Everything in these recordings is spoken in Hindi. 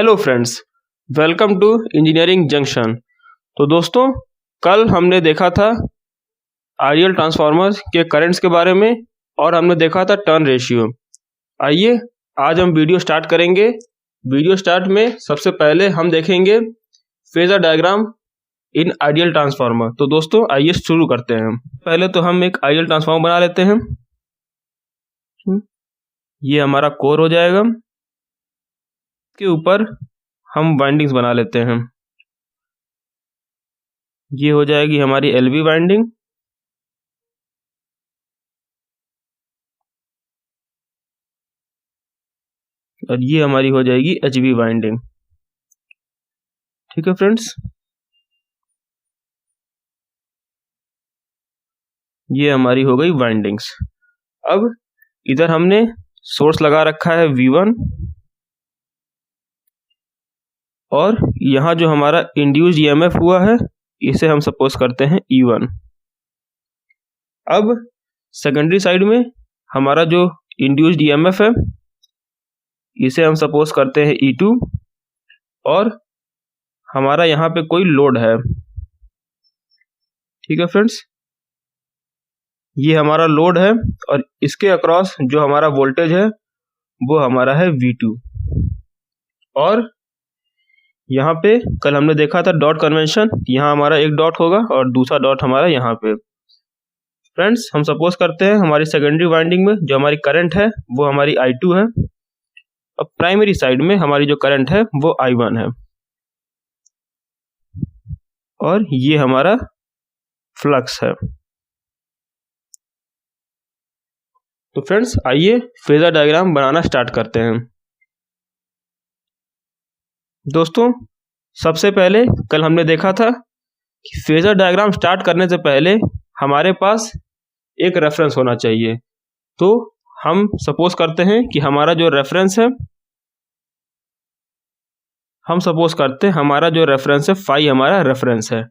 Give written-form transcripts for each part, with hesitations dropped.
Hello friends, welcome to engineering junction. तो दोस्तों, कल हमने देखा था आइडियल ट्रांसफार्मर के करंट्स के बारे में और हमने देखा था टर्न रेशियो। आइए आज हम वीडियो स्टार्ट करेंगे। वीडियो स्टार्ट में सबसे पहले हम देखेंगे phasor diagram in ideal transformer. तो दोस्तों आइए शुरू करते हैं। पहले तो हम एक आइडियल ट्रांसफार्मर बना लेते हैं। ये हमारा कोर हो जाएगा, के ऊपर हम वाइंडिंग्स बना लेते हैं। ये हो जाएगी हमारी एलवी वाइंडिंग, और ये हमारी हो जाएगी एचवी वाइंडिंग। ठीक है फ्रेंड्स, ये हमारी हो गई वाइंडिंग्स। अब इधर हमने सोर्स लगा रखा है V1 और यहाँ जो हमारा इंड्यूस्ड ईएमएफ हुआ है इसे हम सपोज करते हैं E1। अब सेकेंडरी साइड में हमारा जो इंड्यूस्ड ईएमएफ है इसे हम सपोज करते हैं E2 और हमारा यहाँ पे कोई लोड है। ठीक है फ्रेंड्स, ये हमारा लोड है और इसके अक्रॉस जो हमारा वोल्टेज है वो हमारा है V2। और यहाँ पे कल हमने देखा था डॉट कन्वेंशन, यहाँ हमारा एक डॉट होगा और दूसरा डॉट हमारा यहाँ पे। फ्रेंड्स, हम सपोज करते हैं हमारी सेकेंडरी वाइंडिंग में जो हमारी करंट है वो हमारी I2 है और प्राइमरी साइड में हमारी जो करंट है वो I1 है और ये हमारा फ्लक्स है। तो फ्रेंड्स आइए फेजर डायग्राम बनाना स्टार्ट करते हैं। दोस्तों, सबसे पहले कल हमने देखा था कि फेजर डायग्राम स्टार्ट करने से पहले हमारे पास एक रेफरेंस होना चाहिए। तो हम सपोज करते हैं कि हमारा जो रेफरेंस है, हम सपोज करते हैं हमारा जो रेफरेंस है फाई हमारा रेफरेंस है।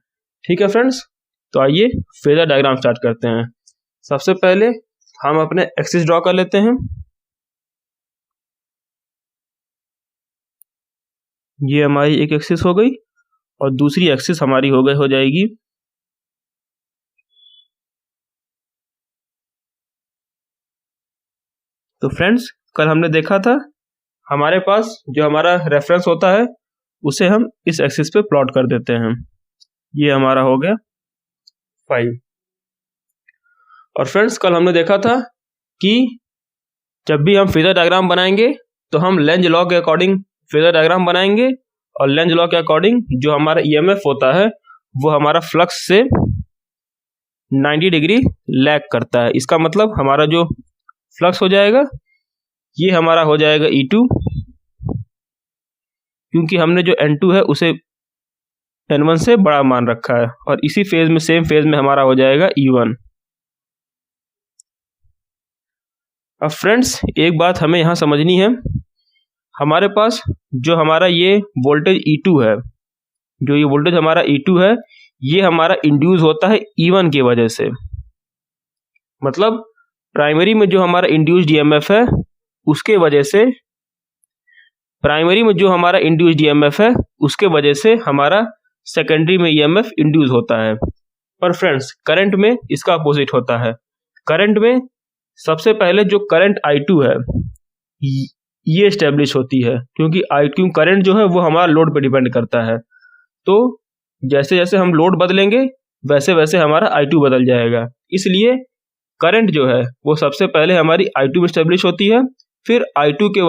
ठीक है फ्रेंड्स, तो आइए फेजर डायग्राम स्टार्ट करते हैं। सबसे पहले हम अपने एक्सिस ड्रॉ कर लेते हैं। ये हमारी एक एक्सिस हो गई और दूसरी एक्सिस हमारी हो जाएगी तो फ्रेंड्स, कल हमने देखा था हमारे पास जो हमारा रेफरेंस होता है उसे हम इस एक्सिस पे प्लॉट कर देते हैं। ये हमारा हो गया 5। और फ्रेंड्स, कल हमने देखा था कि जब भी हम फेजर डायग्राम बनाएंगे तो हम लेंज लॉ के अकॉर्डिंग फेजर डायग्राम बनाएंगे और लेंज लॉ के अकॉर्डिंग जो हमारा ईएमएफ होता है वो हमारा फ्लक्स से 90 डिग्री लैग करता है। इसका मतलब हमारा जो फ्लक्स हो जाएगा ये हमारा हो जाएगा E2, क्योंकि हमने जो N2 है उसे N1 से बड़ा मान रखा है, और इसी फेज में सेम फेज में हमारा हो जाएगा E1। अब फ्रेंड्स, एक बात हमें यहाँ समझनी है, हमारे पास जो हमारा ये वोल्टेज E2 है, जो ये वोल्टेज हमारा E2 है, ये हमारा इंड्यूस होता है E1 की वजह से। मतलब प्राइमरी में जो हमारा इंड्यूस्ड ईएमएफ है उसके वजह से, प्राइमरी में जो हमारा इंड्यूस्ड ईएमएफ है उसके वजह से हमारा सेकेंडरी में ईएमएफ इंड्यूस होता है। पर फ्रेंड्स, करंट में इसका अपोजिट होता है। करंट में सबसे पहले जो करंट I2 है ये एस्टेब्लिश होती है, क्योंकि करंट जो है वो हमारा लोड पे डिपेंड करता है। तो जैसे जैसे हम लोड बदलेंगे वैसे वैसे हमारा I2 बदल जाएगा। इसलिए करंट जो है वो सबसे पहले हमारी I2 में एस्टेब्लिश होती है, फिर I2 के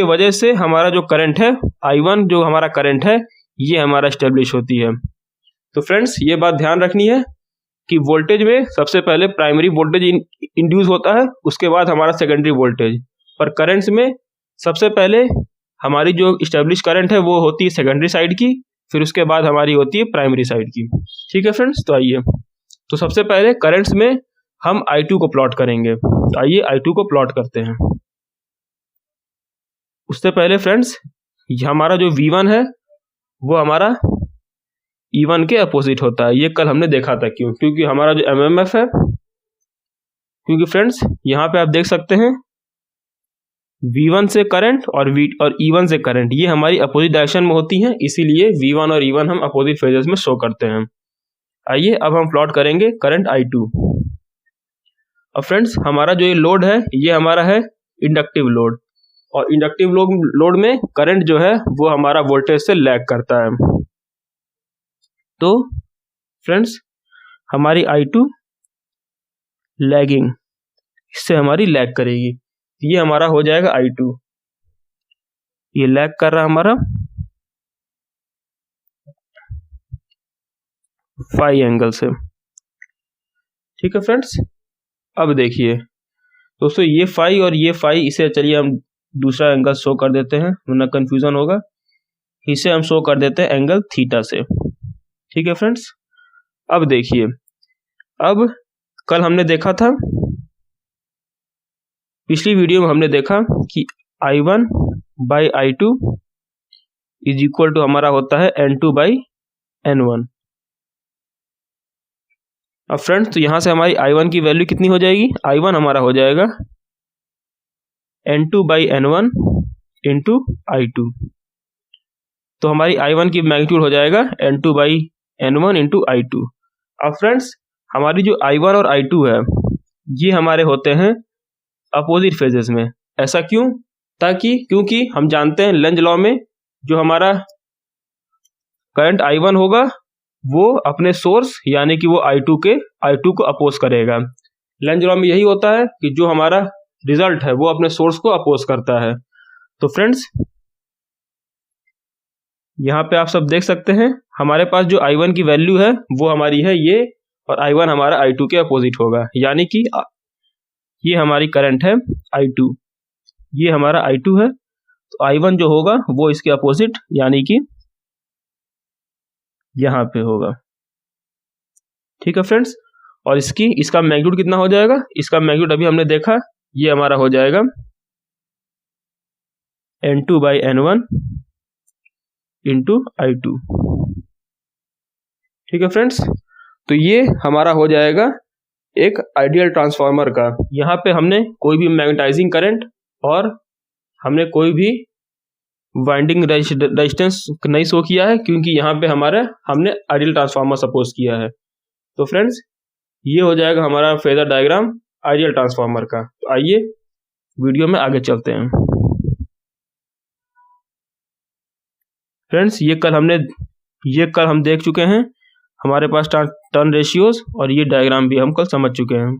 वजह से हमारा जो करंट है I1 जो हमारा करंट है ये हमारा एस्टेब्लिश होती है। तो फ्रेंड्स, ये बात ध्यान रखनी है कि वोल्टेज में सबसे पहले प्राइमरी वोल्टेज इंड्यूस होता है, उसके बाद हमारा सेकेंडरी वोल्टेज। पर करंट्स में सबसे पहले हमारी जो एस्टेब्लिश करंट है वो होती है सेकेंडरी साइड की, फिर उसके बाद हमारी होती है प्राइमरी साइड की। ठीक है फ्रेंड्स, तो आइए, तो सबसे पहले करंट्स में हम I2 को प्लॉट करेंगे। तो आइए I2 को प्लॉट करते हैं। उससे पहले फ्रेंड्स, हमारा जो V1 है वो हमारा E1 के अपोजिट होता है। ये कल हमने देखा था। क्योंकि हमारा जो MMF है, क्योंकि फ्रेंड्स यहाँ पे आप देख सकते हैं V1 से करंट और E1 से करंट ये हमारी अपोजिट डायरेक्शन में होती हैं, इसीलिए V1 और E1 हम अपोजिट फेजेस में शो करते हैं। आइए अब हम प्लॉट करेंगे करंट I2। अब फ्रेंड्स हमारा जो ये लोड है ये हमारा है इंडक्टिव लोड, और इंडक्टिव लोड में करंट जो है वो हमारा वोल्टेज से लैग करता है। तो फ्रेंड्स हमारी I2 लैगिंग, इससे हमारी लैग करेगी, ये हमारा हो जाएगा I2। ये लैग कर रहा हमारा फाई एंगल से। ठीक है फ्रेंड्स, अब देखिए दोस्तों ये फाई और ये फाई, इसे चलिए हम दूसरा एंगल शो कर देते हैं वरना कंफ्यूजन होगा। इसे हम शो कर देते हैं एंगल थीटा से। ठीक है फ्रेंड्स, अब देखिए, अब कल हमने देखा था, पिछली वीडियो में हमने देखा कि I1 by I2 is equal to हमारा होता है N2 बाई N1। अब फ्रेंड्स तो यहां से हमारी I1 की वैल्यू कितनी हो जाएगी, I1 हमारा हो जाएगा N2 by N1 into I2। तो हमारी I1 की मैग्नीट्यूड हो जाएगा N2 by N1 into I2। अब फ्रेंड्स हमारी जो I1 और I2 है ये हमारे होते हैं अपोजिट फेजेस में। ऐसा क्यों? क्योंकि हम जानते हैं लेंज लॉ में जो हमारा करंट I1 होगा वो अपने सोर्स यानी कि वो I2 को अपोज करेगा। लेंज लॉ में यही होता है कि जो हमारा रिजल्ट है वो अपने सोर्स को अपोज करता है। तो फ्रेंड्स यहाँ पे आप सब देख सकते हैं हमारे पास जो I1 की वैल्यू है वो हमारी है ये, और I1 हमारा I2 के अपोजिट होगा, यानी कि ये हमारी करंट है I2, ये हमारा I2 है, तो I1 जो होगा वो इसके अपोजिट यानी कि यहाँ पे होगा। ठीक है फ्रेंड्स, और इसका मैग्नीट्यूड कितना हो जाएगा, इसका मैग्नीट्यूड अभी हमने देखा, ये हमारा हो जाएगा N2 by N1 into I2। ठीक है फ्रेंड्स, तो ये हमारा हो जाएगा एक आइडियल ट्रांसफार्मर का। यहाँ पे हमने कोई भी मैग्नेटाइजिंग करंट और हमने कोई भी वाइंडिंग रेजिस्टेंस नहीं शो किया है, क्योंकि यहाँ पे हमने आइडियल ट्रांसफार्मर सपोज किया है। तो फ्रेंड्स ये हो जाएगा हमारा फेजर डायग्राम आइडियल ट्रांसफार्मर का। तो आइए वीडियो में आगे चलते हैं। फ्रेंड्स ये कल हम देख चुके हैं, हमारे पास टर्न रेशियोज और ये डायग्राम भी हम कल समझ चुके हैं।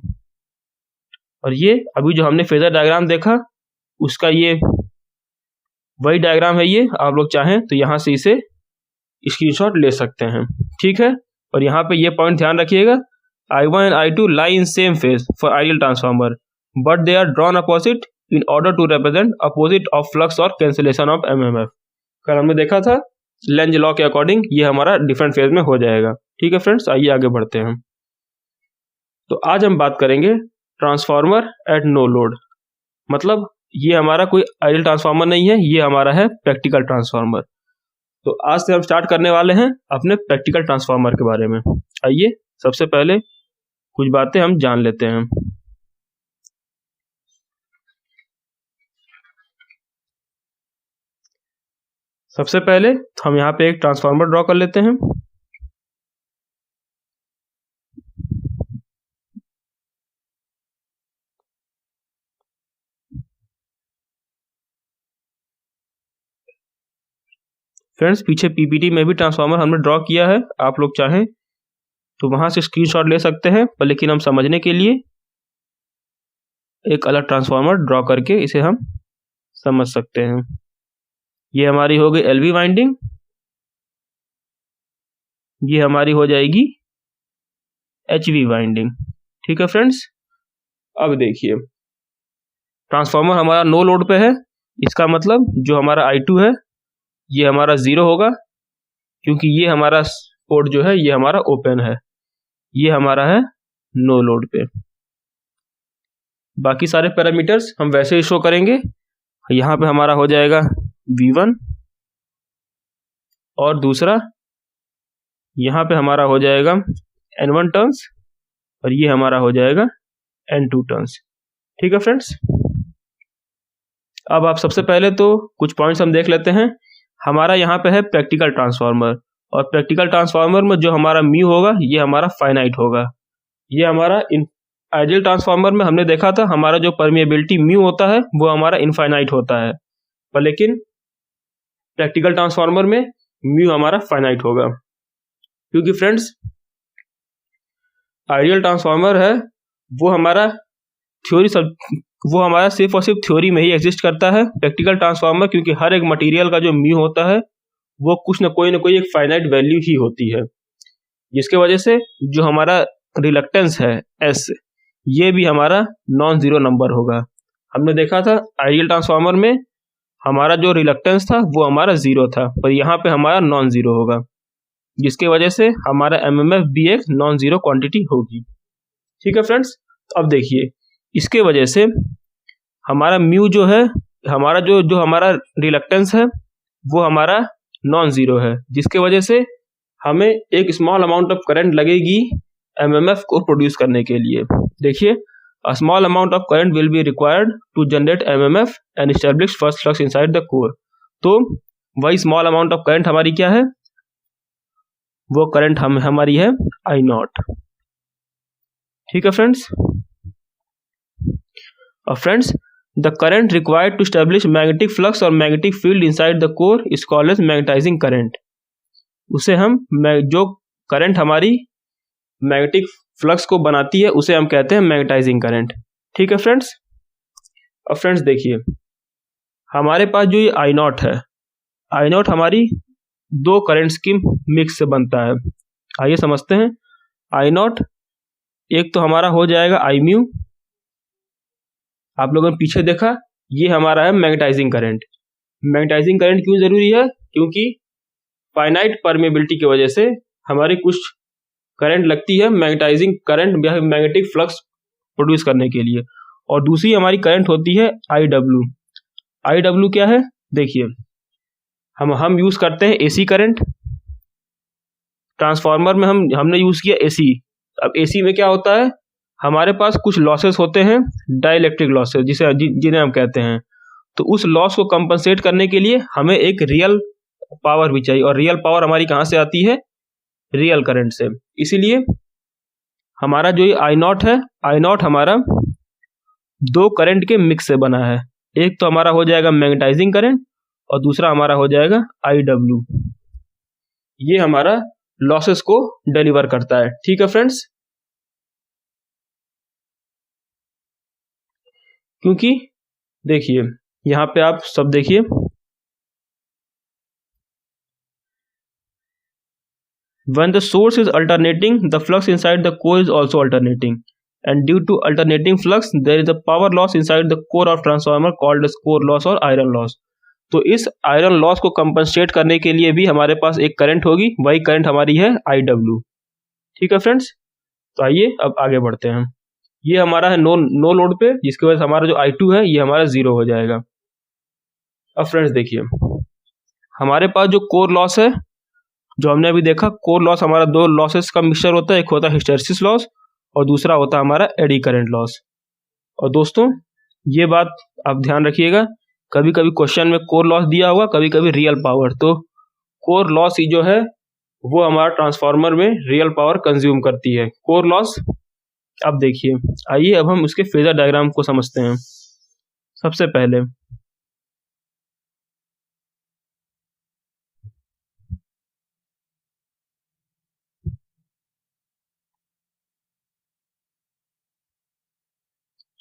और ये अभी जो हमने फेजर डायग्राम देखा उसका ये वही डायग्राम है, ये आप लोग चाहें तो यहाँ से इसे स्क्रीनशॉट ले सकते हैं। ठीक है, और यहाँ पे ये पॉइंट ध्यान रखिएगा, I1 and I2 lie in same phase for ideal transformer but they are drawn opposite in order to represent opposite of flux और cancellation of MMF। कल हमने देखा था लेंज लॉ के अकॉर्डिंग ये हमारा डिफरेंट फेज में हो जाएगा। ठीक है फ्रेंड्स, आइए आगे बढ़ते हैं। तो आज हम बात करेंगे ट्रांसफार्मर एट नो लोड, मतलब ये हमारा कोई आइडियल ट्रांसफार्मर नहीं है, ये हमारा है प्रैक्टिकल ट्रांसफार्मर। तो आज से हम स्टार्ट करने वाले हैं अपने प्रैक्टिकल ट्रांसफार्मर के बारे में। आइए सबसे पहले कुछ बातें हम जान लेते हैं। सबसे पहले हम यहाँ पे एक ट्रांसफार्मर ड्रॉ कर लेते हैं। फ्रेंड्स पीछे पीपीटी में भी ट्रांसफार्मर हमने ड्रॉ किया है, आप लोग चाहें तो वहां से स्क्रीनशॉट ले सकते हैं, पर लेकिन हम समझने के लिए एक अलग ट्रांसफार्मर ड्रॉ करके इसे हम समझ सकते हैं। ये हमारी हो गई LV वाइंडिंग, ये हमारी हो जाएगी HV वाइंडिंग। ठीक है फ्रेंड्स, अब देखिए ट्रांसफार्मर हमारा नो लोड पे है, इसका मतलब जो हमारा I2 है ये हमारा 0 होगा, क्योंकि ये हमारा पोर्ट जो है ये हमारा ओपन है, ये हमारा है नो लोड पे। बाकी सारे पैरामीटर्स हम वैसे ही शो करेंगे। यहाँ पे हमारा हो जाएगा V1 और दूसरा यहाँ पे हमारा हो जाएगा N1 टर्न्स और ये हमारा हो जाएगा N2 टर्न्स। ठीक है फ्रेंड्स, अब आप सबसे पहले तो कुछ पॉइंट्स हम देख लेते हैं। हमारा यहाँ पे है प्रैक्टिकल ट्रांसफार्मर, और प्रैक्टिकल ट्रांसफार्मर में जो हमारा म्यू होगा ये हमारा फाइनाइट होगा। ये हमारा आइडियल ट्रांसफार्मर में हमने देखा था हमारा जो परमिएबिलिटी म्यू होता है वो हमारा इनफाइनाइट होता है, पर लेकिन प्रैक्टिकल ट्रांसफार्मर में म्यू हमारा फाइनाइट होगा। क्योंकि फ्रेंड्स आइडियल ट्रांसफार्मर है वो हमारा सिर्फ और सिर्फ थ्योरी में ही एग्जिस्ट करता है। प्रैक्टिकल ट्रांसफार्मर क्योंकि हर एक मटेरियल का जो म्यू होता है वो कुछ ना कोई एक फाइनाइट वैल्यू ही होती है, जिसके वजह से जो हमारा रिलक्टेंस है एस, ये भी हमारा नॉन जीरो नंबर होगा। हमने देखा था आइडियल ट्रांसफार्मर में हमारा जो रिलक्टेंस था वो हमारा जीरो था, पर यहाँ पे हमारा नॉन जीरो होगा, जिसके वजह से हमारा एमएमएफ भी एक नॉन जीरो क्वांटिटी होगी। ठीक है फ्रेंड्स, अब देखिए इसके वजह से हमारा म्यू जो है, हमारा जो हमारा रिलक्टेंस है वो हमारा नॉन जीरो है, जिसके वजह से हमें एक स्मॉल अमाउंट ऑफ करंट लगेगी एमएमएफ को प्रोड्यूस करने के लिए। देखिए, a small amount of current will be required to generate MMF and establish first flux inside the core. तो वही स्मॉल अमाउंट ऑफ करंट हमारी क्या है, वो करंट हमारी है आई नॉट। ठीक है फ्रेंड्स, और friends the current required to establish magnetic flux और magnetic field inside the core is called as magnetising current. उसे हम जो करंट हमारी मैग्नेटिक फ्लक्स को बनाती है उसे हम कहते हैं मैग्नेटाइजिंग करंट। ठीक है फ्रेंड्स, अब फ्रेंड्स देखिए हमारे पास जो ये आई नॉट है, आई नॉट हमारी दो करंट्स की मिक्स से बनता है। आइए समझते हैं। आई नॉट एक तो हमारा हो जाएगा आई म्यू, आप लोगों ने पीछे देखा ये हमारा है मैग्नेटाइजिंग करंट। मैग्नेटाइजिंग करंट क्यों जरूरी है, क्योंकि फाइनाइट परमेबिलिटी की वजह से हमारी कुछ करंट लगती है मैग्नेटाइजिंग करंट या मैग्नेटिक फ्लक्स प्रोड्यूस करने के लिए, और दूसरी हमारी करंट होती है आई डब्ल्यू। आई डब्ल्यू क्या है, देखिए हम यूज करते हैं एसी करंट। ट्रांसफार्मर में हमने यूज किया एसी। अब एसी में क्या होता है, हमारे पास कुछ लॉसेस होते हैं, डाइलेक्ट्रिक लॉसेस जिन्हें हम कहते हैं। तो उस लॉस को कंपनसेट करने के लिए हमें एक रियल पावर भी चाहिए, और रियल पावर हमारी कहाँ से आती है, रियल करंट से। इसीलिए हमारा जो ये आई नॉट है, आई नॉट हमारा दो करंट के मिक्स से बना है। एक तो हमारा हो जाएगा मैग्नेटाइजिंग करंट और दूसरा हमारा हो जाएगा आई डब्ल्यू। ये हमारा लॉसेस को डिलीवर करता है। ठीक है फ्रेंड्स, क्योंकि देखिए यहाँ पे आप सब देखिए, when the source is alternating, the flux inside the core is also alternating, and due to alternating flux there is a power loss inside the core of transformer called as core loss और iron loss। तो इस आयरन लॉस को कंपनसेट करने के लिए भी हमारे पास एक करंट होगी, वही करंट हमारी है आई डब्ल्यू। ठीक है फ्रेंड्स, तो आइए अब आगे बढ़ते हैं। ये हमारा है नो लोड पे, जिसकी वजह से हमारा जो I2 है ये हमारा जीरो हो जाएगा। अब फ्रेंड्स देखिए हमारे पास जो कोर लॉस है, जो हमने अभी देखा, कोर लॉस हमारा दो लॉसेस का मिक्सचर होता है, एक होता है हिस्टैरिसीस लॉस और दूसरा होता है हमारा एडी करंट लॉस। और दोस्तों ये बात आप ध्यान रखिएगा, कभी कभी क्वेश्चन में कोर लॉस दिया हुआ, कभी कभी रियल पावर, तो कोर लॉस ही जो है वो हमारा ट्रांसफार्मर में रियल पावर कंज्यूम करती है, कोर लॉस। अब देखिए, आइए अब हम उसके फेजर डायग्राम को समझते हैं। सबसे पहले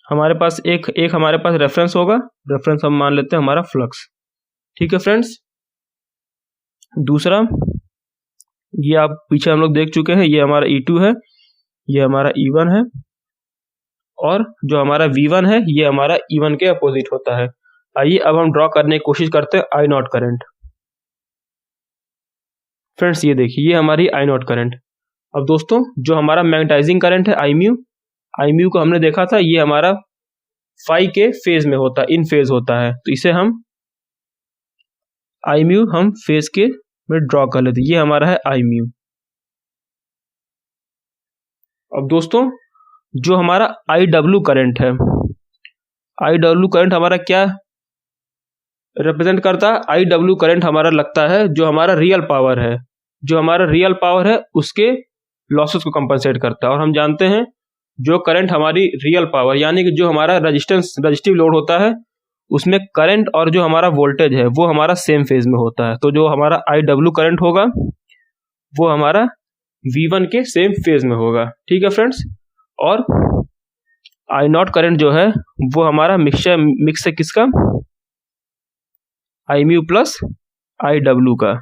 हमारे पास एक हमारे पास रेफरेंस होगा, रेफरेंस हम मान लेते हैं हमारा फ्लक्स। ठीक है फ्रेंड्स, दूसरा ये आप पीछे हम लोग देख चुके हैं, ये हमारा E2 है, ये हमारा E1 है, और जो हमारा V1 है ये हमारा E1 के अपोजिट होता है। आइए अब हम ड्रॉ करने की कोशिश करते हैं आई नॉट करंट। फ्रेंड्स ये देखिए, ये हमारी आई नॉट करंट। अब दोस्तों जो हमारा मैग्नेटाइजिंग करंट है आई म्यू को हमने देखा था, ये हमारा फाई के फेज में होता है, इन फेज होता है, तो इसे हम आई म्यू हम फेज के में ड्रॉ कर लेते हैं, ये हमारा है आई म्यू। अब दोस्तों जो हमारा आई डब्ल्यू करंट है, आई डब्ल्यू करंट हमारा क्या रिप्रेजेंट करता है, आई डब्ल्यू करंट हमारा लगता है जो हमारा रियल पावर है, जो हमारा रियल पावर है उसके लॉसेस को कंपनसेट करता है। और हम जानते हैं जो करंट हमारी रियल पावर यानी कि जो हमारा रजिस्टिव लोड होता है उसमें करंट और जो हमारा वोल्टेज है वो हमारा सेम फेज में होता है। तो जो हमारा आई डब्ल्यू करंट होगा वो हमारा V1 के सेम फेज में होगा। ठीक है फ्रेंड्स। और आई नॉट करंट जो है वो हमारा मिक्स है किसका, आई म्यू प्लस आई डब्ल्यू का।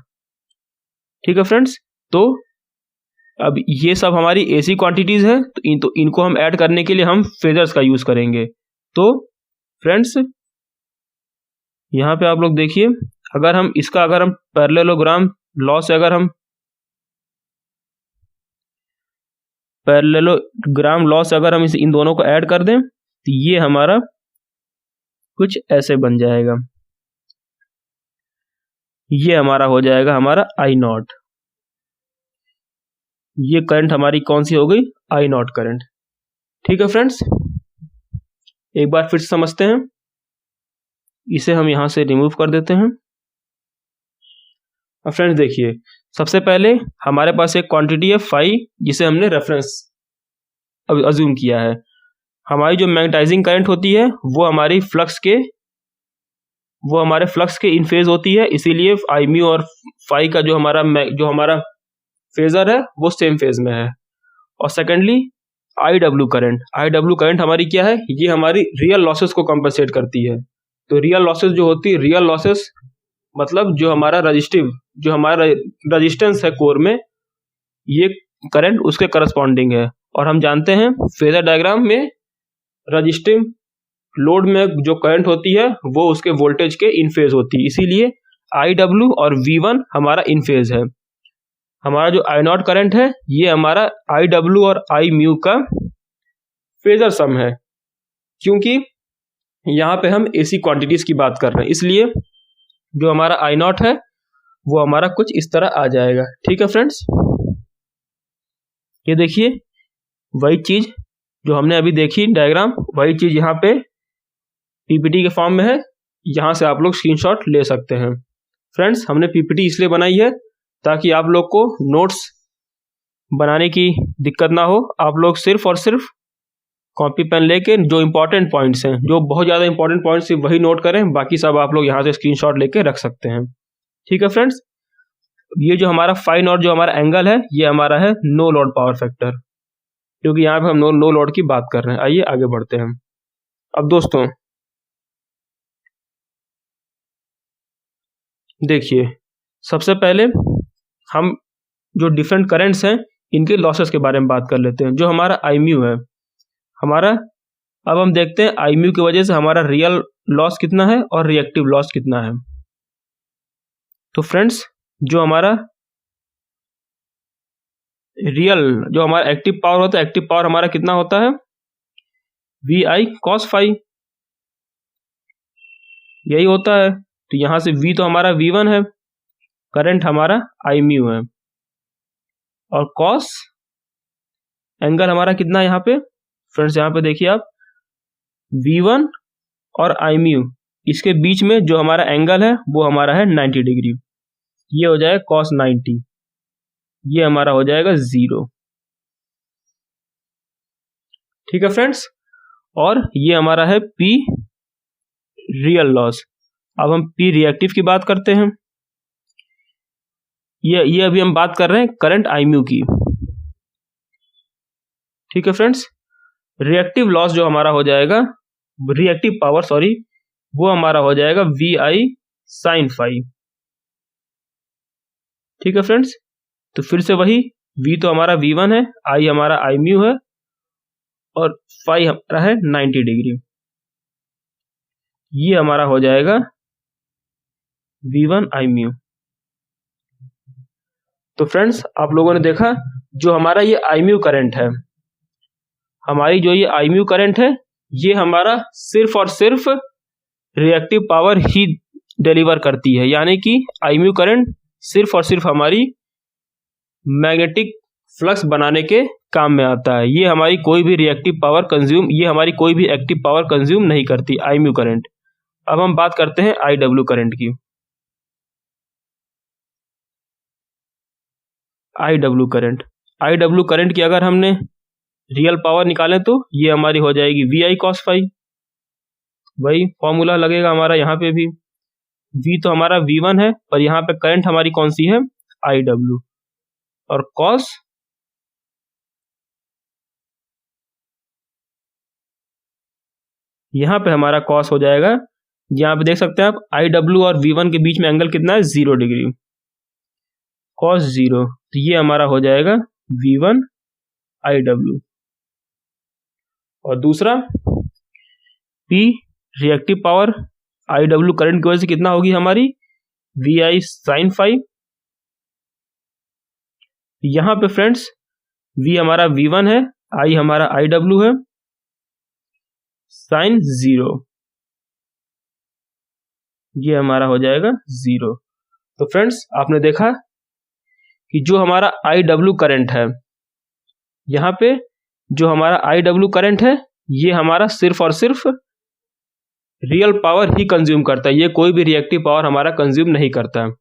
ठीक है फ्रेंड्स। तो अब ये सब हमारी एसी क्वांटिटीज है, तो इनको हम ऐड करने के लिए हम फेजर्स का यूज करेंगे। तो फ्रेंड्स यहाँ पे आप लोग देखिए, अगर हम पैरेललोग्राम लॉस अगर हम इन दोनों को ऐड कर दें तो ये हमारा कुछ ऐसे बन जाएगा। ये हमारा हो जाएगा हमारा आई नॉट। ये करंट हमारी कौन सी हो गई, आई नॉट करंट। ठीक है फ्रेंड्स, एक बार फिर से समझते हैं। इसे हम यहां से रिमूव कर देते हैं। अब फ्रेंड्स देखिए, सबसे पहले हमारे पास एक क्वांटिटी है फाई जिसे हमने रेफरेंस अज्यूम किया है। हमारी जो मैग्नेटाइजिंग करंट होती है वो हमारे फ्लक्स के इन फेज होती है, इसीलिए आई म्यू और फाई का जो हमारा फेजर है वो सेम फेज में है। और सेकेंडली आई डब्ल्यू करंट हमारी क्या है, ये हमारी रियल लॉसेस को कंपनसेट करती है। तो रियल लॉसेस जो होती है, रियल लॉसेस मतलब जो हमारा रजिस्टेंस है कोर में, ये करंट उसके करस्पॉन्डिंग है। और हम जानते हैं फेजर डायग्राम में रजिस्टिव लोड में जो करंट होती है वो उसके वोल्टेज के इन फेज होती है, इसीलिए आई डब्ल्यू और V1 हमारा इन फेज है। हमारा जो आई नॉट करंट है ये हमारा आई डब्ल्यू और आई म्यू का फेजर सम है, क्योंकि यहाँ पे हम एसी क्वांटिटीज की बात कर रहे हैं, इसलिए जो हमारा आई नॉट है वो हमारा कुछ इस तरह आ जाएगा। ठीक है फ्रेंड्स, ये देखिए वही चीज जो हमने अभी देखी डायग्राम, वही चीज यहाँ पे पीपीटी के फॉर्म में है। यहाँ से आप लोग स्क्रीनशॉट ले सकते हैं। फ्रेंड्स, हमने पीपीटी इसलिए बनाई है ताकि आप लोग को नोट्स बनाने की दिक्कत ना हो। आप लोग सिर्फ और सिर्फ कॉपी पेन लेके जो इंपॉर्टेंट पॉइंट्स हैं, जो बहुत ज़्यादा इंपॉर्टेंट पॉइंट्स हैं वही नोट करें, बाकी सब आप लोग यहाँ से स्क्रीनशॉट लेके रख सकते हैं। ठीक है फ्रेंड्स, ये जो हमारा फाई नॉट जो हमारा एंगल है ये हमारा है नो लोड पावर फैक्टर, क्योंकि यहाँ पे हम नो लोड की बात कर रहे हैं। आइए आगे बढ़ते हैं। अब दोस्तों देखिए, सबसे पहले हम जो डिफरेंट करंट्स हैं इनके लॉसेस के बारे में बात कर लेते हैं। जो हमारा आई म्यू है हमारा, अब हम देखते हैं आई म्यू की वजह से हमारा रियल लॉस कितना है और रिएक्टिव लॉस कितना है। तो फ्रेंड्स, जो हमारा एक्टिव पावर होता है, एक्टिव पावर हमारा कितना होता है, वी आई कॉस फाई, यही होता है। तो यहां से V तो हमारा V1 है, करंट हमारा आई म्यू है, और कॉस एंगल हमारा कितना है यहाँ पे फ्रेंड्स, यहाँ पे देखिए आप V1 और आई म्यू इसके बीच में जो हमारा एंगल है वो हमारा है 90 डिग्री। ये हो जाएगा कॉस 90, ये हमारा हो जाएगा 0। ठीक है फ्रेंड्स, और ये हमारा है P रियल लॉस। अब हम P रिएक्टिव की बात करते हैं। ये अभी हम बात कर रहे हैं करंट आई म्यू की। ठीक है फ्रेंड्स, रिएक्टिव लॉस जो हमारा हो जाएगा, रिएक्टिव पावर सॉरी, वो हमारा हो जाएगा वी आई साइन फाई। ठीक है फ्रेंड्स, तो फिर से वही V तो हमारा V1 है, I हमारा आई म्यू है, और फाई हमारा है 90 डिग्री। ये हमारा हो जाएगा V1 आई म्यू। तो फ्रेंड्स, आप लोगों ने देखा जो हमारा ये आई म्यू करंट है, हमारी जो ये आई म्यू करंट है ये हमारा सिर्फ और सिर्फ रिएक्टिव पावर ही डिलीवर करती है, यानी कि आई म्यू करंट सिर्फ और सिर्फ हमारी मैग्नेटिक फ्लक्स बनाने के काम में आता है। ये हमारी कोई भी एक्टिव पावर कंज्यूम नहीं करती आई म्यू करंट। अब हम बात करते हैं IW करंट की। IW करंट की अगर हमने रियल पावर निकालें तो ये हमारी हो जाएगी VI cos phi। वही फॉर्मूला लगेगा हमारा यहाँ पे भी। V तो हमारा V1 है और यहाँ पे करंट हमारी कौन सी है, IW, और cos यहाँ पे हमारा cos हो जाएगा, यहाँ पे देख सकते हैं आप IW और V1 के बीच में एंगल कितना है, 0 डिग्री, cos 0, तो ये हमारा हो जाएगा V1 IW। और दूसरा P reactive power IW current की वजह से कितना होगी हमारी, VI sin phi। यहाँ पे फ्रेंड्स V हमारा V1 है, I हमारा IW है, sin 0, ये हमारा हो जाएगा 0। तो फ्रेंड्स आपने देखा कि जो हमारा IW करंट है, यहाँ पे जो हमारा IW करंट है ये हमारा सिर्फ और सिर्फ रियल पावर ही कंज्यूम करता है, ये कोई भी रिएक्टिव पावर हमारा कंज्यूम नहीं करता है।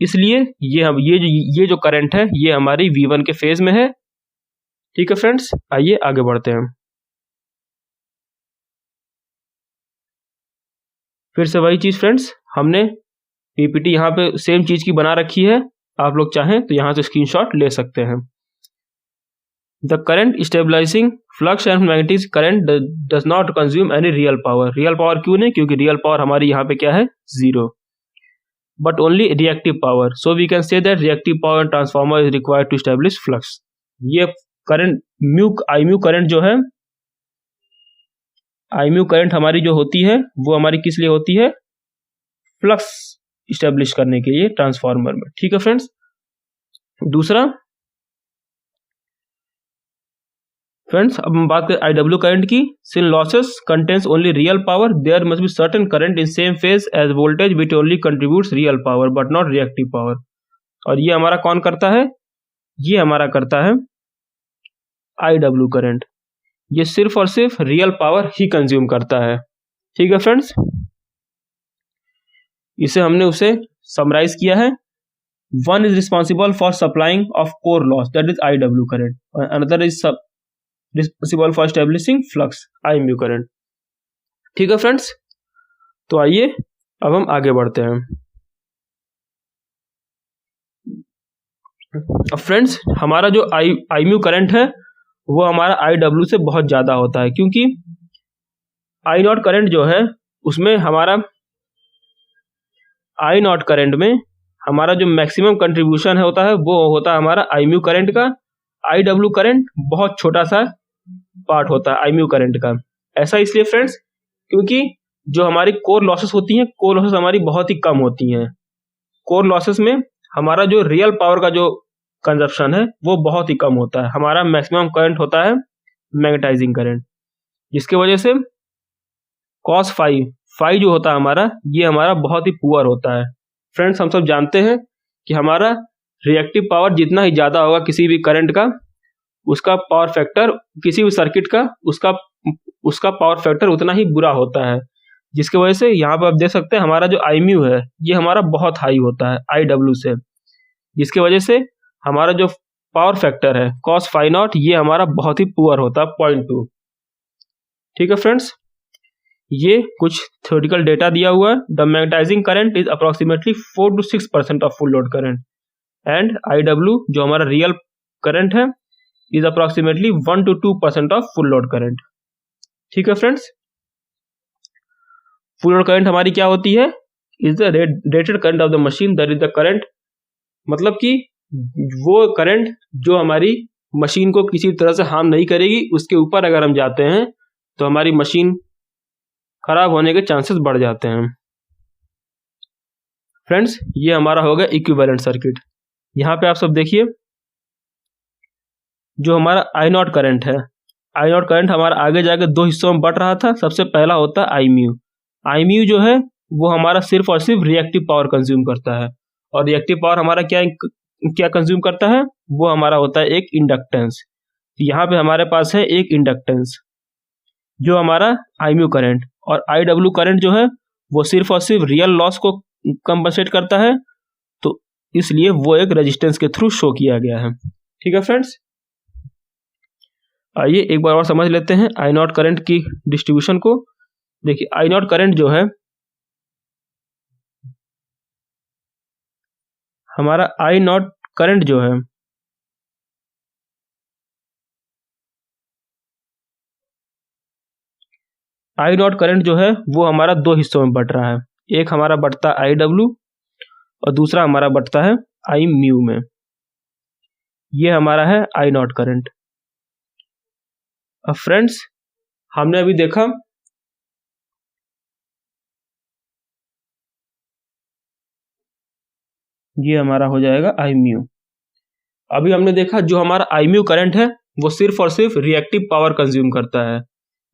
इसलिए ये जो करंट है ये हमारी V1 के फेज में है। ठीक है फ्रेंड्स, आइए आगे बढ़ते हैं। फिर से वही चीज फ्रेंड्स, हमने पीपीटी यहाँ पे सेम चीज की बना रखी है, आप लोग चाहें तो यहाँ से स्क्रीनशॉट ले सकते हैं। The current stabilising flux and magnetic current does not consume any real power. Real power क्यों नहीं, क्योंकि रियल पावर हमारी यहाँ पे क्या है, 0, but only reactive power. So we can say that reactive power transformer is required to establish flux. ये करंट IMU करंट जो है, IMU करंट हमारी जो होती है वो हमारी किस लिए होती है, फ्लक्स स्टेब्लिश करने के लिए ट्रांसफार्मर में। ठीक है फ्रेंड्स, दूसरा फ्रेंड्स अब हम बात करें IW करंट की। Since losses contains only real power, there must be certain current in same phase as voltage which only contributes real power but not reactive power. और ये हमारा कौन करता है, ये हमारा करता है IW करंट, ये सिर्फ और सिर्फ रियल पावर ही कंज्यूम करता है। ठीक है फ्रेंड्स, इसे हमने उसे समराइज किया है। One is responsible for supplying of core loss, that is IW current, another is responsible for establishing flux, IMU current. ठीक है फ्रेंड्स, तो आइए अब हम आगे बढ़ते हैं। अब फ्रेंड्स हमारा जो IMU करंट है वो हमारा IW से बहुत ज़्यादा होता है, क्योंकि I0 करंट जो है उसमें हमारा I0 करंट में हमारा जो मैक्सिमम कंट्रीब्यूशन होता है वो होता है हमारा IMU करंट का। IW करंट बहुत छोटा सा पार्ट होता है IMU करंट का। ऐसा इसलिए फ्रेंड्स क्योंकि जो हमारी कोर लॉसेस होती हैं, कोर लॉसेस हमारी बहुत ही कम होती हैं। कोर लॉसेस में हमारा जो रियल पावर का जो कंजप्शन है वो बहुत ही कम होता है। हमारा मैक्सिमम करंट होता है मैग्नेटाइजिंग करंट, जिसके वजह से cos phi जो होता है हमारा, ये हमारा बहुत ही पुअर होता है। फ्रेंड्स हम सब जानते हैं कि हमारा रिएक्टिव पावर जितना ही ज़्यादा होगा किसी भी करंट का, उसका पावर फैक्टर, किसी भी सर्किट का उसका पावर फैक्टर उतना ही बुरा होता है। जिसकी वजह से यहाँ पर आप देख सकते हैं हमारा जो IMU है ये हमारा बहुत हाई होता है IW से, जिसकी वजह से हमारा जो पावर फैक्टर है cos phi नॉट ये हमारा बहुत ही पुअर होता है 0.2। ठीक है फ्रेंड्स, ये कुछ थ्योरेटिकल डेटा दिया हुआ है। The magnetising current is approximately 4 to 6% of full load current and IW जो हमारा रियल करंट है is approximately 1 to 2% of full load current. ठीक है फ्रेंड्स, फुल लोड करंट हमारी क्या होती है, is the rated current of the machine, that is the current, मतलब कि वो करंट जो हमारी मशीन को किसी तरह से हार्म नहीं करेगी, उसके ऊपर अगर हम जाते हैं तो हमारी मशीन खराब होने के चांसेस बढ़ जाते हैं। फ्रेंड्स ये हमारा हो गया इक्विवेलेंट सर्किट। यहाँ पे आप सब देखिए जो हमारा I0 करंट है, I0 करंट हमारा आगे जाके दो हिस्सों में बट रहा था। सबसे पहला होता है IMU जो है वो हमारा सिर्फ और सिर्फ रिएक्टिव पावर कंज्यूम करता है, और रिएक्टिव पावर हमारा क्या कंज्यूम करता है, वो हमारा होता है एक इंडक्टेंस। यहाँ पे हमारे पास है एक इंडक्टेंस, जो हमारा IMU करंट, और IW करंट जो है वो सिर्फ और सिर्फ रियल लॉस को कंपनसेट करता है, तो इसलिए वो एक रेजिस्टेंस के थ्रू शो किया गया है। ठीक है फ्रेंड्स, आइए एक बार और समझ लेते हैं आई नॉट करंट की डिस्ट्रीब्यूशन को। देखिए आई नॉट करंट जो है हमारा, आई नॉट करंट जो है आई नॉट करंट जो है वो हमारा दो हिस्सों में बट रहा है। एक हमारा बटता है IW और दूसरा हमारा बटता है IMU में। ये हमारा है आई नॉट करंट। अब फ्रेंड्स हमने अभी देखा ये हमारा हो जाएगा IMU। अभी हमने देखा जो हमारा IMU करंट है वो सिर्फ और सिर्फ रिएक्टिव पावर कंज्यूम करता है,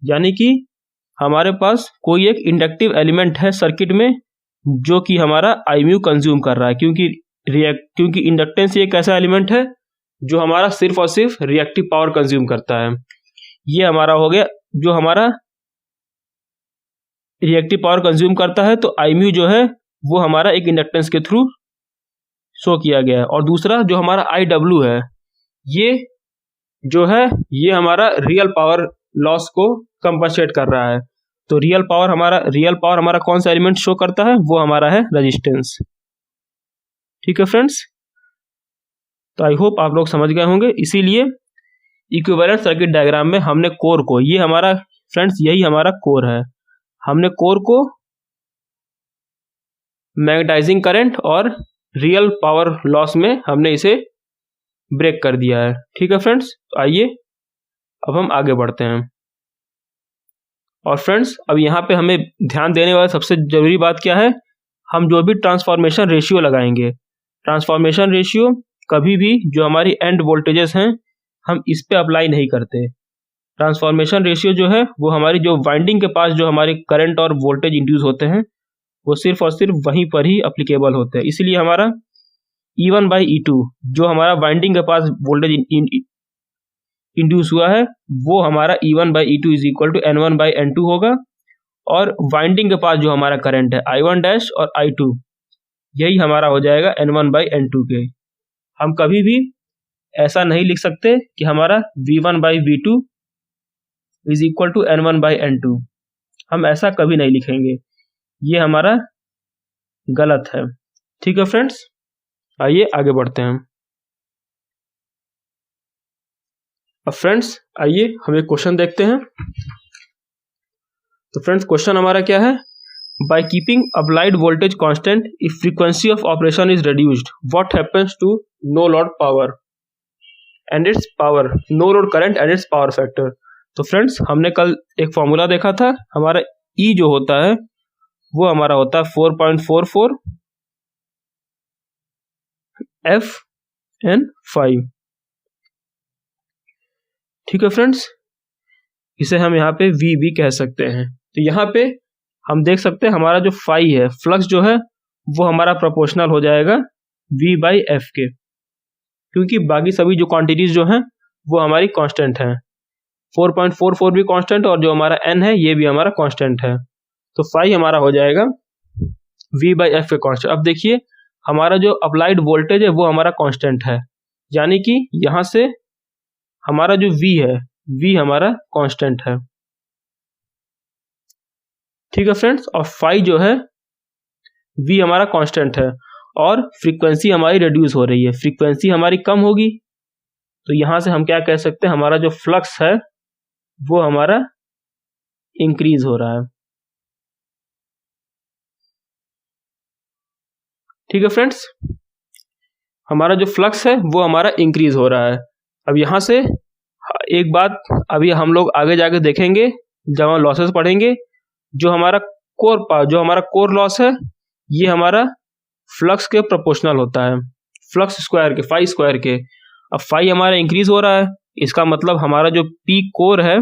यानी कि हमारे पास कोई एक इंडक्टिव एलिमेंट है सर्किट में जो कि हमारा IMU कंज्यूम कर रहा है, क्योंकि इंडक्टेंस एक ऐसा एलिमेंट है जो हमारा सिर्फ और सिर्फ रिएक्टिव पावर कंज्यूम करता है। ये हमारा हो गया जो हमारा रिएक्टिव पावर कंज्यूम करता है, तो IMU जो है वो हमारा एक इंडक्टेंस के थ्रू शो किया गया है। और दूसरा जो हमारा IW है ये जो है ये हमारा रियल पावर लॉस को कंपनसेट कर रहा है। तो रियल पावर हमारा कौन सा एलिमेंट शो करता है, वो हमारा है रेजिस्टेंस। ठीक है फ्रेंड्स, तो आई होप आप लोग समझ गए होंगे। इसीलिए इक्विवेलेंट सर्किट डायग्राम में हमने कोर को, ये हमारा फ्रेंड्स यही हमारा कोर है, हमने कोर को मैग्नेटाइजिंग करंट और रियल पावर लॉस में हमने इसे ब्रेक कर दिया है। ठीक है फ्रेंड्स, तो आइए अब हम आगे बढ़ते हैं। और फ्रेंड्स अब यहाँ पे हमें ध्यान देने वाला सबसे जरूरी बात क्या है, हम जो भी ट्रांसफॉर्मेशन रेशियो लगाएंगे, ट्रांसफॉर्मेशन रेशियो कभी भी जो हमारी एंड वोल्टेजेस हैं हम इस पे अप्लाई नहीं करते। ट्रांसफॉर्मेशन रेशियो जो है वो हमारी जो वाइंडिंग के पास जो हमारे करंट और वोल्टेज इंड्यूस होते हैं वो सिर्फ और सिर्फ वहीं पर ही अप्लीकेबल होते हैं। इसलिए हमारा E1/E2 जो हमारा वाइंडिंग के पास वोल्टेज इंड्यूस हुआ है वो हमारा E1/E2 is equal to N1/N2 होगा, और वाइंडिंग के पास जो हमारा करंट है I1 और I2 यही हमारा हो जाएगा N1/N2 के। हम कभी भी ऐसा नहीं लिख सकते कि हमारा V1/V2 is equal to N1/N2, हम ऐसा कभी नहीं लिखेंगे, ये हमारा गलत है। ठीक है फ्रेंड्स, आइए आगे बढ़ते हैं। अब फ्रेंड्स आइए हम एक क्वेश्चन देखते हैं। तो फ्रेंड्स क्वेश्चन हमारा क्या है, by keeping applied voltage constant if frequency of operation is reduced what happens to no load power and its power, no load current and its power factor. तो फ्रेंड्स हमने कल एक फॉर्मूला देखा था, हमारा E जो होता है वो हमारा होता है 4.44 FN5। ठीक है फ्रेंड्स, इसे हम यहाँ पे VB कह सकते हैं। तो यहाँ पे हम देख सकते हैं हमारा जो फाई है, फ्लक्स जो है वो हमारा प्रोपोर्शनल हो जाएगा V/F के, क्योंकि बाकी सभी जो क्वांटिटीज जो हैं वो हमारी कांस्टेंट हैं। 4.44 भी कांस्टेंट और जो हमारा N है ये भी हमारा कांस्टेंट है, तो फाई हमारा हो जाएगा V/F के कांस्टेंट। अब देखिए हमारा जो अप्लाइड वोल्टेज है वो हमारा कांस्टेंट है, यानी कि यहाँ से हमारा जो V है V हमारा कांस्टेंट है। ठीक है फ्रेंड्स, और फाई जो है V हमारा कांस्टेंट है और फ्रीक्वेंसी हमारी रिड्यूस हो रही है, फ्रीक्वेंसी हमारी कम होगी, तो यहां से हम क्या कह सकते हैं, हमारा जो फ्लक्स है वो हमारा इंक्रीज हो रहा है। ठीक है फ्रेंड्स, हमारा जो फ्लक्स है वो हमारा इंक्रीज हो रहा है। अब यहां से एक बात अभी हम लोग आगे जाके देखेंगे जब हम लॉसेस पढ़ेंगे, जो हमारा कोर लॉस है ये हमारा फ्लक्स के प्रोपोर्शनल होता है, फ्लक्स स्क्वायर के, फाई स्क्वायर के। अब फाई हमारा इंक्रीज हो रहा है, इसका मतलब हमारा जो पी कोर है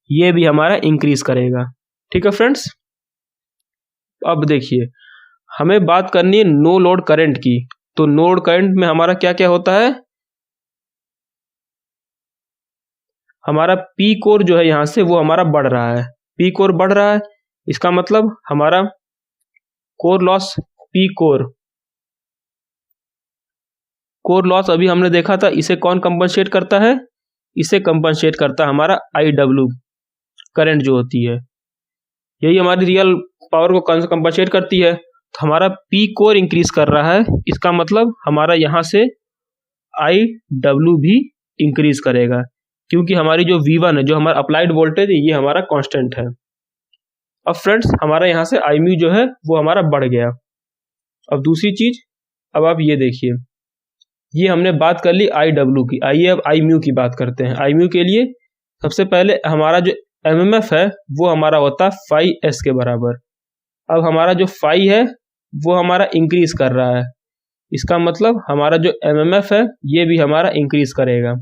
ये भी हमारा इंक्रीज करेगा। ठीक है फ्रेंड्स, अब देखिए हमें बात करनी है नो लोड करंट की। तो नो लोड करंट में हमारा क्या क्या होता है, हमारा पी कोर जो है यहाँ से वो हमारा बढ़ रहा है, पी कोर बढ़ रहा है, इसका मतलब हमारा core loss P core loss अभी हमने देखा था, इसे कौन कंपनसेट करता है, इसे कंपनसेट करता है हमारा IW करंट जो होती है, यही हमारी रियल पावर को कंपनसेट करती है। तो हमारा पी कोर इंक्रीज कर रहा है, इसका मतलब हमारा यहाँ से IW भी इंक्रीज करेगा, क्योंकि हमारी जो V1 है, जो हमारा अप्लाइड वोल्टेज है, ये हमारा कांस्टेंट है। अब फ्रेंड्स हमारा यहाँ से Imu जो है वो हमारा बढ़ गया। अब दूसरी चीज, अब आप ये देखिए, ये हमने बात कर ली IW की, आइए अब Imu की बात करते हैं। Imu के लिए सबसे पहले हमारा जो MMF है वो हमारा होता है phi s के बराबर। अब हमारा जो phi है वो हमारा इंक्रीज कर रहा है, इसका मतलब हमारा जो MMF है ये भी हमारा इंक्रीज करेगा,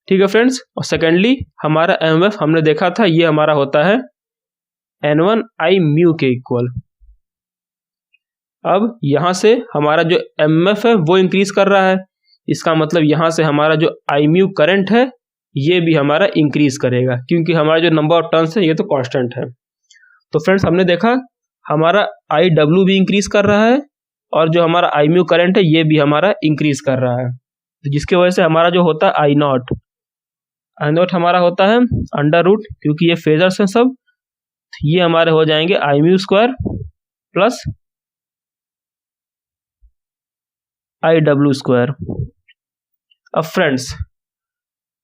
ठीक है फ्रेंड्स। और सेकेंडली हमारा MMF हमने देखा था, ये हमारा होता है N1Imu के इक्वल। अब यहाँ से हमारा जो MMF है वो इंक्रीज कर रहा है, इसका मतलब यहाँ से हमारा जो Imu करंट है ये भी हमारा इंक्रीज करेगा, क्योंकि हमारा जो नंबर ऑफ टर्न्स है ये तो कांस्टेंट है। तो फ्रेंड्स हमने देखा हमारा IW भी इंक्रीज कर रहा है और जो हमारा Imu करंट है ये भी हमारा इंक्रीज कर रहा है, तो जिसकी वजह से हमारा जो होता है I नॉट हमारा होता है अंडर रूट, क्योंकि ये फेजर्स हैं सब, ये हमारे हो जाएंगे Imu square plus IW square. अब फ्रेंड्स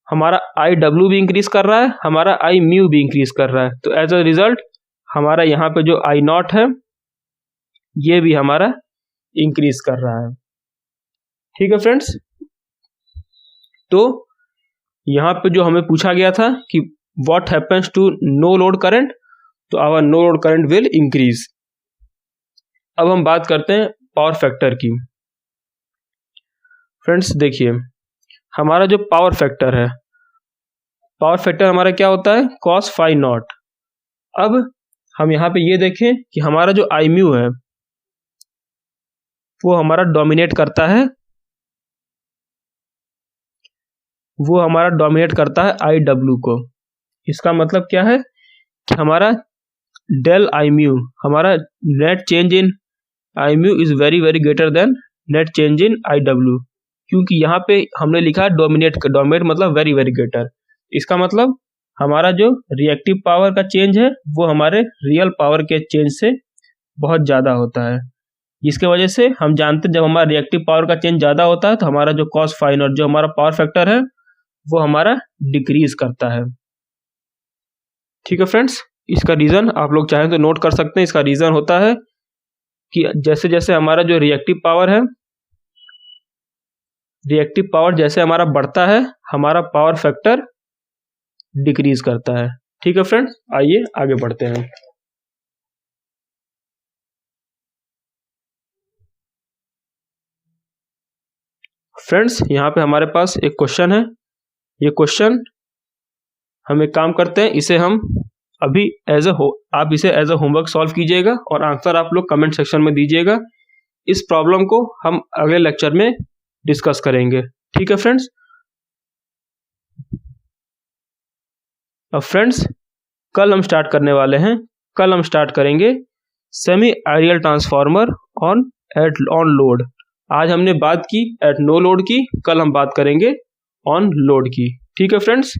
हमारा IW भी इंक्रीज कर रहा है, हमारा Imu भी इंक्रीज कर रहा है, तो एज अ रिजल्ट हमारा यहाँ पे जो I नॉट है ये भी हमारा इंक्रीज कर रहा है, ठीक है फ्रेंड्स। तो यहाँ पे जो हमें पूछा गया था कि what happens to no load current, तो our no load current will increase. अब हम बात करते हैं पावर फैक्टर की। फ्रेंड्स देखिए हमारा जो पावर फैक्टर है, पावर फैक्टर हमारा क्या होता है, cos phi नॉट। अब हम यहाँ पे ये देखें कि हमारा जो Imu है वो हमारा डोमिनेट करता है, वो हमारा डोमिनेट करता है IW को। इसका मतलब क्या है कि हमारा डेल Imu, हमारा net change in Imu is very very greater than net change in IW, क्योंकि यहाँ पे हमने लिखा है डोमिनेट मतलब वेरी वेरी ग्रेटर। इसका मतलब हमारा जो रिएक्टिव पावर का चेंज है वो हमारे रियल पावर के चेंज से बहुत ज़्यादा होता है, जिसके वजह से हम जानते हैं जब हमारा रिएक्टिव पावर का चेंज ज़्यादा होता है तो हमारा जो cos phi नॉट, जो हमारा पावर फैक्टर है वो हमारा डिक्रीज करता है, ठीक है फ्रेंड्स। इसका रीज़न आप लोग चाहें तो नोट कर सकते हैं। इसका रीज़न होता है कि जैसे जैसे हमारा जो रिएक्टिव पावर है, रिएक्टिव पावर जैसे हमारा बढ़ता है हमारा पावर फैक्टर डिक्रीज करता है, ठीक है फ्रेंड्स। आइए आगे बढ़ते हैं। फ्रेंड्स यहाँ पे हमारे पास एक क्वेश्चन है, ये क्वेश्चन हम एक काम करते हैं, इसे हम अभी आप इसे एज अ होमवर्क सॉल्व कीजिएगा और आंसर आप लोग कमेंट सेक्शन में दीजिएगा। इस प्रॉब्लम को हम अगले लेक्चर में डिस्कस करेंगे, ठीक है फ्रेंड्स। अब फ्रेंड्स कल हम स्टार्ट करने वाले हैं, कल हम स्टार्ट करेंगे semi ideal transformer on load. आज हमने बात की एट नो लोड की, कल हम बात करेंगे ऑन लोड की, ठीक है फ्रेंड्स।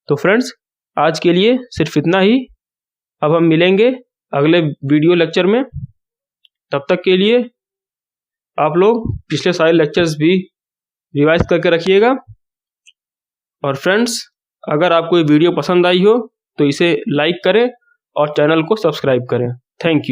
तो फ्रेंड्स आज के लिए सिर्फ इतना ही, अब हम मिलेंगे अगले वीडियो लेक्चर में। तब तक के लिए आप लोग पिछले सारे लेक्चर्स भी रिवाइज करके रखिएगा। और फ्रेंड्स अगर आपको ये वीडियो पसंद आई हो तो इसे लाइक करें और चैनल को सब्सक्राइब करें। Thank you.